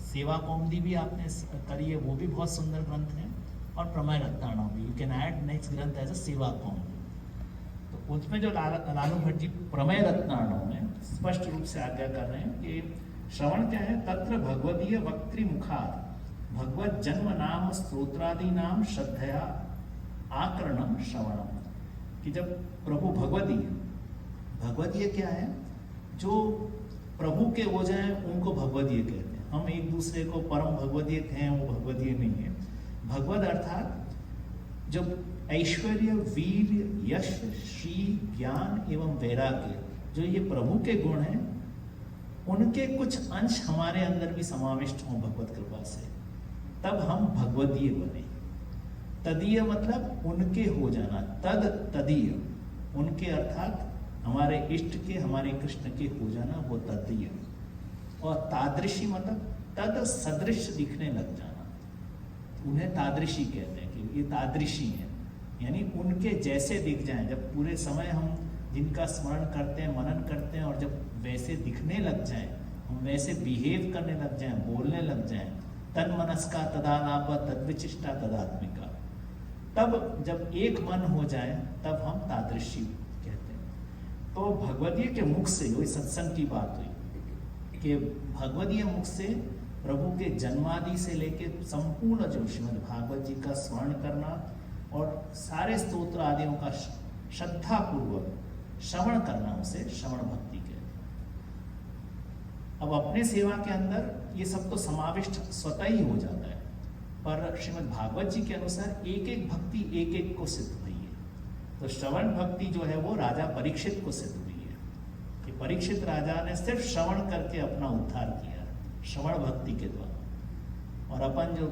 सेवा कौमुदी भी आपने करी है, वो भी बहुत सुंदर ग्रंथ है, और प्रमेय रत्नाकरम भी। यू कैन ऐड नेक्स्ट ग्रंथ एज अ सेवा कौमुदी। तो उसमें जो लालू भट्ट जी प्रमेय रत्नाकरम में स्पष्ट रूप से आज्ञा कर रहे हैं कि श्रवण क्या है, तत्र भगवदीय वक्तृ मुखात् भगवत जन्म नाम स्तोत्रादि नाम श्रद्धया आकरणम श्रवणम। कि जब प्रभु भगवदीय क्या है, जो प्रभु के हो जाए उनको भगवदीय कहते हैं। हम एक दूसरे को परम भगवदीय कहें, वो भगवदीय नहीं है। भगवद अर्थात जब ऐश्वर्य, वीर, यश, श्री, ज्ञान एवं वैराग्य, जो ये प्रभु के गुण हैं, उनके कुछ अंश हमारे अंदर भी समाविष्ट हों भगवत कृपा से, तब हम भगवदीय बने। तदीय मतलब उनके हो जाना, तदीय, उनके अर्थात हमारे इष्ट के, हमारे कृष्ण के हो जाना, वो तदीय। और तादृशी मतलब तद सदृश दिखने लग जाना, उन्हें तादृशी कहते हैं कि ये तादृशी है, यानी उनके जैसे दिख जाएं। जब पूरे समय हम जिनका स्मरण करते हैं, मनन करते हैं, और जब वैसे दिखने लग जाएं, हम वैसे बिहेव करने लग जाएं, बोलने लग जाएं, तन मनस्का तदालाप तद्विचिष्टा तदात्मिका, तब जब एक मन हो जाए तब हम तादृशी कहते हैं। तो भगवदीय के मुख से, वही सत्संग की बात हुई कि भगवदीय मुख से प्रभु के जन्मादि से लेके संपूर्ण जो श्रीमद् भागवत जी का स्मरण करना और सारे स्तोत्र आदियों का श्रद्धा पूर्वक श्रवण करना, उसे श्रवण भक्ति कहते हैं। अब अपने सेवा के अंदर ये सब तो समाविष्ट स्वतः ही हो जाता है, पर श्रीमद् भागवत जी के अनुसार एक एक भक्ति एक एक को सिद्ध हुई है। तो श्रवण भक्ति जो है वो राजा परीक्षित को सिद्ध हुई है कि परीक्षित राजा ने सिर्फ श्रवण करके अपना उद्धार किया, श्रवण भक्ति के द्वारा। और अपन जो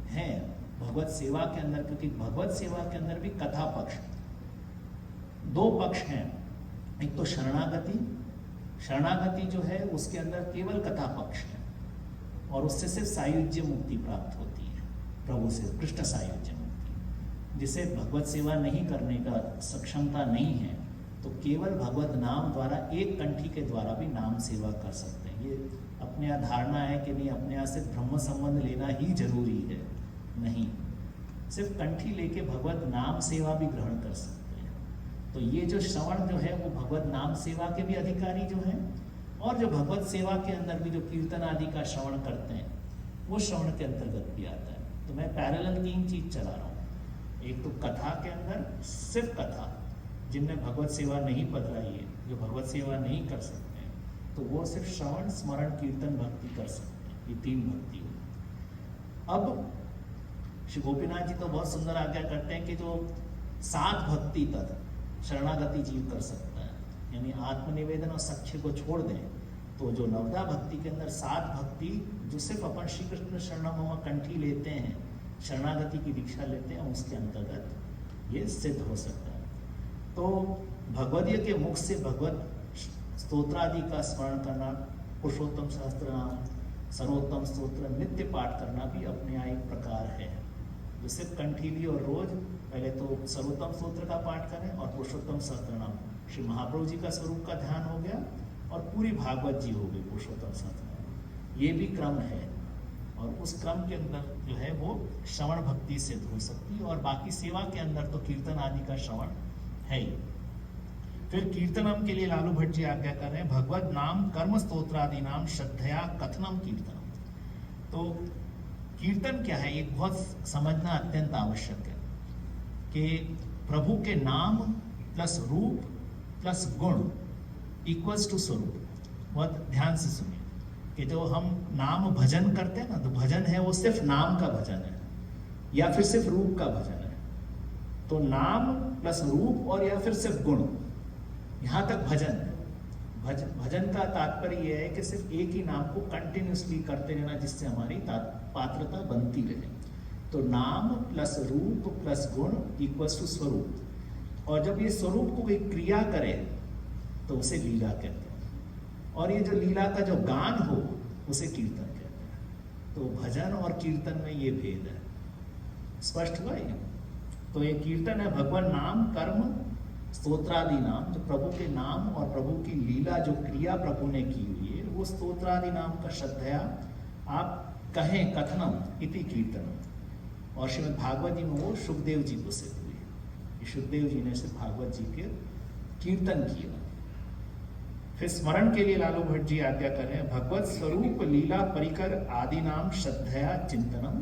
हैं भगवत सेवा के अंदर, क्योंकि भगवत सेवा के अंदर भी कथा पक्ष, दो पक्ष हैं। एक तो शरणागति जो है उसके अंदर केवल कथा पक्ष है, और उससे सिर्फ सायुज्य मुक्ति प्राप्त होती है प्रभु से, कृष्ण सायुज्य मुक्ति। जिसे भगवत सेवा नहीं करने का सक्षमता नहीं है, तो केवल भगवत नाम द्वारा, एक कंठी के द्वारा भी नाम सेवा कर सकते हैं। ये अपने यहाँ धारणा है कि नहीं, अपने यहाँ से ब्रह्म संबंध लेना ही जरूरी है, नहीं, सिर्फ कंठी लेके भगवत नाम सेवा भी ग्रहण कर सकते हैं। तो ये जो श्रवण जो है वो भगवत नाम सेवा के भी अधिकारी जो हैं, और जो भगवत सेवा के अंदर भी जो कीर्तन आदि का श्रवण करते हैं, वो श्रवण के अंतर्गत भी आता है। तो मैं पैरेलल 3 चीज चला रहा हूँ। एक तो कथा के अंदर सिर्फ कथा, जिनने भगवत सेवा नहीं पधराई है, जो भगवत सेवा नहीं कर सकते हैं, तो वो सिर्फ श्रवण, स्मरण, कीर्तन, भक्ति कर सकते हैं। ये 3 भक्ति हुई। अब श्री गोपीनाथ जी तो बहुत सुंदर आज्ञा करते हैं कि जो 7 भक्ति तक शरणागति जीव कर सकता है, यानी आत्मनिवेदन और सख्य को छोड़ दें, तो जो नवदा भक्ति के अंदर 7 भक्ति जो सिर्फ अपन श्री कृष्ण शरणम कंठी लेते हैं, शरणागति की दीक्षा लेते हैं, उसके अंतर्गत ये सिद्ध हो सकता है। तो भगवदीय के मुख से भगवत स्तोत्रादि का स्मरण करना, पुरुषोत्तम सहस्त्रनाम, सर्वोत्तम स्तोत्र नित्य पाठ करना भी अपने यहाँ एक प्रकार है। जो सिर्फ कंठी ली और रोज पहले तो सर्वोत्तम स्तोत्र का पाठ करें और पुरुषोत्तम सहस्त्रनाम, श्री महाप्रभु जी का स्वरूप का ध्यान हो गया, और पूरी भागवत जी हो गई पुरुषोत्तम सहस्त्रनाम। ये भी क्रम है, और उस क्रम के अंदर जो है वो श्रवण भक्ति सिद्ध हो सकती है। और बाकी सेवा के अंदर तो कीर्तन आदि का श्रवण है ही। फिर कीर्तनम के लिए लालू भट्ट जी आज्ञा कर रहे हैं, भगवत नाम कर्म स्तोत्रादि नाम श्रद्धया कथनम कीर्तनम। तो कीर्तन क्या है, एक बहुत समझना अत्यंत आवश्यक है कि प्रभु के नाम प्लस रूप प्लस गुण इक्वल्स टू स्वरूप। बहुत ध्यान से सुनिए कि जो हम नाम भजन करते हैं ना, तो भजन है वो सिर्फ नाम का भजन है या फिर सिर्फ रूप का भजन है। तो नाम प्लस रूप और या फिर सिर्फ गुण, यहाँ तक भजन है। भजन का तात्पर्य यह है कि सिर्फ एक ही नाम को कंटिन्यूसली करते रहना, जिससे हमारी पात्रता बनती रहे। तो नाम प्लस रूप प्लस गुण इक्वल्स टू स्वरूप। और जब ये स्वरूप को कोई क्रिया करे तो उसे लीला कहते हैं, और ये जो लीला का जो गान हो उसे कीर्तन कहते हैं। तो भजन और कीर्तन में ये भेद है। स्पष्ट हुआ ये? तो ये कीर्तन है भगवान नाम कर्म स्तोत्रादि नाम, जो प्रभु के नाम और प्रभु की लीला जो क्रिया प्रभु ने की हुई है, वो स्तोत्रादि नाम का श्रद्धया आप कहें कथनम इति कीर्तनम। और श्रीमद् भागवत जी में वो सुखदेव जी को सिद्ध हुई। सुखदेव जी ने सिर्फ भागवत जी के कीर्तन किया। फिर स्मरण के लिए लालू भट्ट जी आज्ञा कर रहे हैं, भगवत स्वरूप लीला परिकर आदि नाम श्रद्धया चिंतनम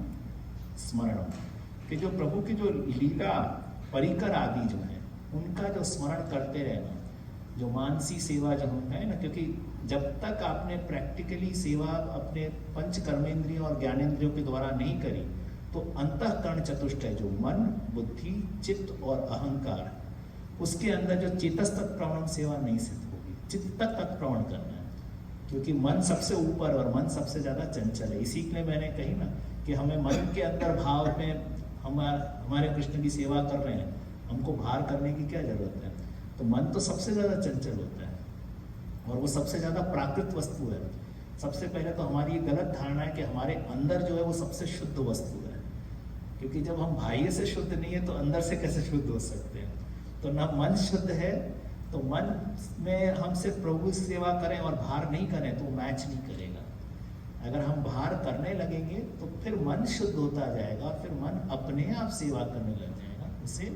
स्मरणम, कि जो प्रभु की जो लीला परिकर आदि जो है उनका जो स्मरण करते रहना, जो मानसी सेवा जो है ना, क्योंकि जब तक आपने प्रैक्टिकली सेवा अपने पंच कर्मेंद्रियों और ज्ञानेंद्रियों के द्वारा नहीं करी, तो अंतःकरण चतुष्टय जो मन, बुद्धि, चित्त और अहंकार, उसके अंदर जो चेतस्तत् प्रवण सेवा नहीं सिद्ध होगी। चित्त तक तत्प्रवण करना है, क्योंकि मन सबसे ऊपर और मन सबसे ज्यादा चंचल है। इसी के लिए मैंने कही ना कि हमें मन के अंदर भाव में हमारे कृष्ण की सेवा कर रहे हैं, हमको भार करने की क्या जरूरत है। तो मन तो सबसे ज्यादा चंचल होता है और वो सबसे ज्यादा प्राकृत वस्तु है। सबसे पहले तो हमारी ये गलत धारणा है कि हमारे अंदर जो है वो सबसे शुद्ध वस्तु है, क्योंकि जब हम बाह्य से शुद्ध नहीं है तो अंदर से कैसे शुद्ध हो सकते हैं। तो ना मन शुद्ध है, तो मन में हम सिर्फ प्रभु की सेवा करें और भार नहीं करें तो मैच नहीं करेगा। अगर हम भार करने लगेंगे तो फिर मन शुद्ध होता जाएगा और फिर मन अपने आप सेवा करने लग जाएगा, उसे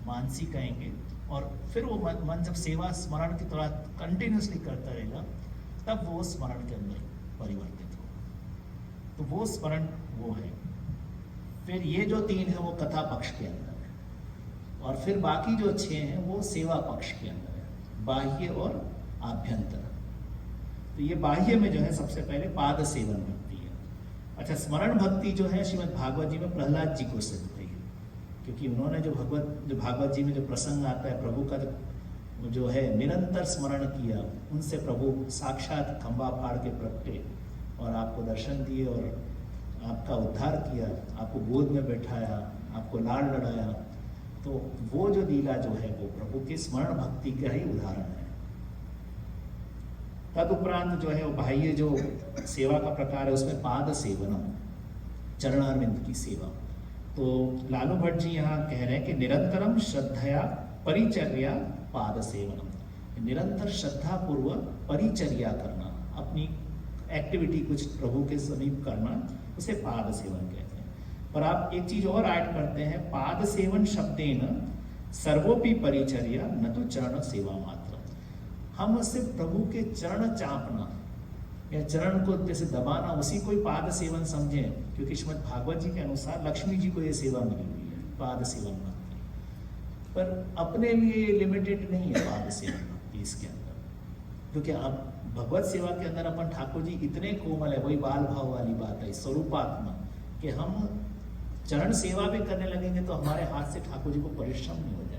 मानसी कहेंगे। और फिर वो मन जब सेवा स्मरण की तरह कंटिन्यूसली करता रहेगा, तब वो स्मरण के अंदर परिवर्तित होगा। तो वो स्मरण वो है। फिर ये जो 3 है वो कथा पक्ष के अंदर है, और फिर बाकी जो 6 हैं वो सेवा पक्ष के अंदर है, बाह्य और आभ्यंतर। तो ये बाह्य में जो है सबसे पहले पाद सेवन भक्ति है। अच्छा, स्मरण भक्ति जो है श्रीमद् भागवत जी में प्रहलाद जी को सिद्ध हुई, क्योंकि उन्होंने जो भागवत जी में जो प्रसंग आता है, प्रभु का जो है निरंतर स्मरण किया, उनसे प्रभु साक्षात खंबा फाड़ के प्रगटे और आपको दर्शन दिए और आपका उद्धार किया, आपको गोद में बैठाया, आपको लाड लड़ाया। तो वो जो लीला जो है वो प्रभु की स्मरण भक्ति का ही उदाहरण है। तदुपरांत जो है वो बाह्य जो सेवा का प्रकार है उसमें पाद सेवनम, चरणारविंद की सेवा। तो लालू भट्ट जी यहाँ कह रहे हैं कि निरंतरम श्रद्धया परिचर्या पाद सेवनम, निरंतर श्रद्धा पूर्वक परिचर्या करना, अपनी एक्टिविटी कुछ प्रभु के समीप करना, उसे पाद सेवन कहते हैं। पर आप एक चीज और ऐड करते हैं, पाद सेवन शब्देन सर्वोपि परिचर्या न तो चरण सेवा मात्र। हम सिर्फ प्रभु के चरण चापना या चरण को जैसे दबाना, उसी को ही पाद सेवन समझें, क्योंकि श्रीमद् भागवत जी के अनुसार लक्ष्मी जी को ये सेवा मिली हुई है, पाद सेवन भक्ति। पर अपने लिए लिमिटेड नहीं है पाद सेवन भक्ति इसके अंदर, क्योंकि आप भगवत सेवा के अंदर अपन ठाकुर जी इतने कोमल है, वही बाल भाव वाली बात है, स्वरूपात्मा, कि हम चरण सेवा भी करने लगेंगे तो हमारे हाथ से ठाकुर जी को परिश्रम नहीं हो जाए।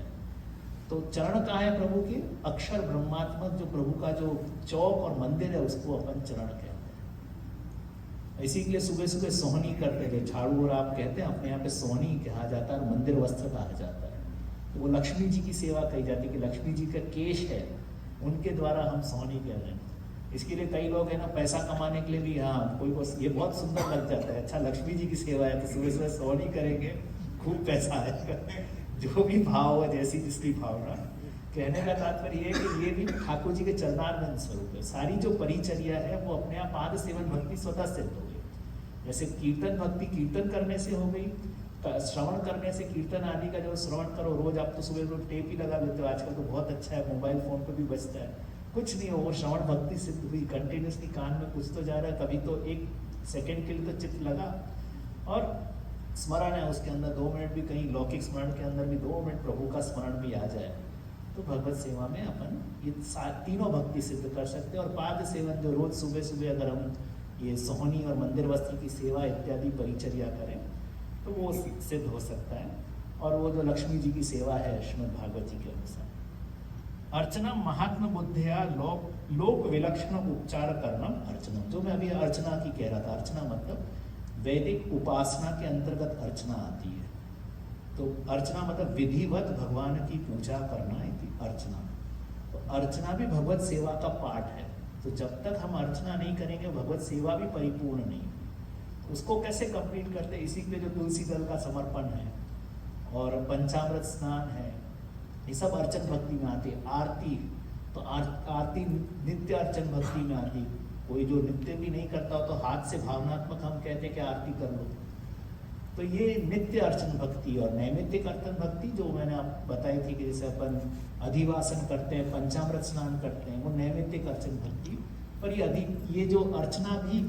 तो चरण कहाँ है प्रभु के? अक्षर ब्रह्मात्मक जो प्रभु का जो चौक और मंदिर है उसको अपन चरण कहते हैं। इसी के लिए सुबह सुबह सोहनी करते हैं, झाड़ू और आप कहते हैं, अपने यहाँ पे सोहनी कहा जाता है, मंदिर वस्त्र कहा जाता है। तो वो लक्ष्मी जी की सेवा कही जाती है कि लक्ष्मी जी का केश है, उनके द्वारा हम सोहनी कह रहे हैं। इसके लिए कई लोग है ना पैसा कमाने के लिए भी, हाँ कोई ये बहुत सुंदर लग जाता है, अच्छा लक्ष्मी जी की सेवा है तो सुबह सुबह सोहनी करेंगे, खूब पैसा आएगा। जो भी भाव है, जैसी जिसकी भावना, कहने का तात्पर्य ये है कि ये भी ठाकुर जी के चरणारविंद स्वरूप है। सारी जो परिचर्या है वो अपने आप पाद सेवन भक्ति स्वतः सिद्ध हो गई। जैसे कीर्तन भक्ति कीर्तन करने से हो गई, श्रवण करने से, कीर्तन आदि का जो श्रवण करो रोज, आप तो सुबह रोज टेप ही लगा लेते हो, आजकल तो बहुत अच्छा है, मोबाइल फोन पर भी बजता है, कुछ नहीं हो, वो श्रवण भक्ति सिद्ध हुई, कंटिन्यूसली कान में कुछ तो जा रहा है, कभी तो 1 सेकेंड के लिए तो चित्त लगा, और स्मरण है उसके अंदर 2 मिनट भी, कहीं लौकिक स्मरण के अंदर भी 2 मिनट प्रभु का स्मरण भी आ जाए, तो भगवत सेवा में अपन ये तीनों भक्ति सिद्ध कर सकते हैं। और पाद सेवन जो रोज सुबह सुबह अगर हम ये सोहनी और मंदिर वस्त्र की सेवा इत्यादि परिचर्या करें तो वो सिद्ध हो सकता है। और वो जो लक्ष्मी जी की सेवा है श्रीमद् भागवत जी के अनुसार, अर्चना महात्म बुद्धिया लोक विलक्षण उपचार करना अर्चना, जो मैं अभी अर्चना की कह रहा था, अर्चना मतलब वैदिक उपासना के अंतर्गत अर्चना आती है। तो अर्चना मतलब विधिवत भगवान की पूजा करना है अर्चना। तो अर्चना भी भगवत सेवा का पार्ट है। तो जब तक हम अर्चना नहीं करेंगे भगवत सेवा भी परिपूर्ण नहीं। उसको कैसे कंप्लीट करते हैं? इसी के लिए जो तुलसी दल का समर्पण है और पंचामृत स्नान है, ये सब अर्चन भक्ति में आती है। आरती तो आरती नित्य अर्चन भक्ति में आती, कोई जो नित्य भी नहीं करता हो तो हाथ से भावनात्मक हम कहते हैं कि आरती कर लो। तो ये नित्य अर्चन भक्ति और नैमित्तिक अर्चन भक्ति जो मैंने आप बताई थी कि जैसे अपन अधिवासन करते हैं, पंचामृत स्नान करते हैं, वो नैमित्तिक अर्चन भक्ति। पर ये जो अर्चना भी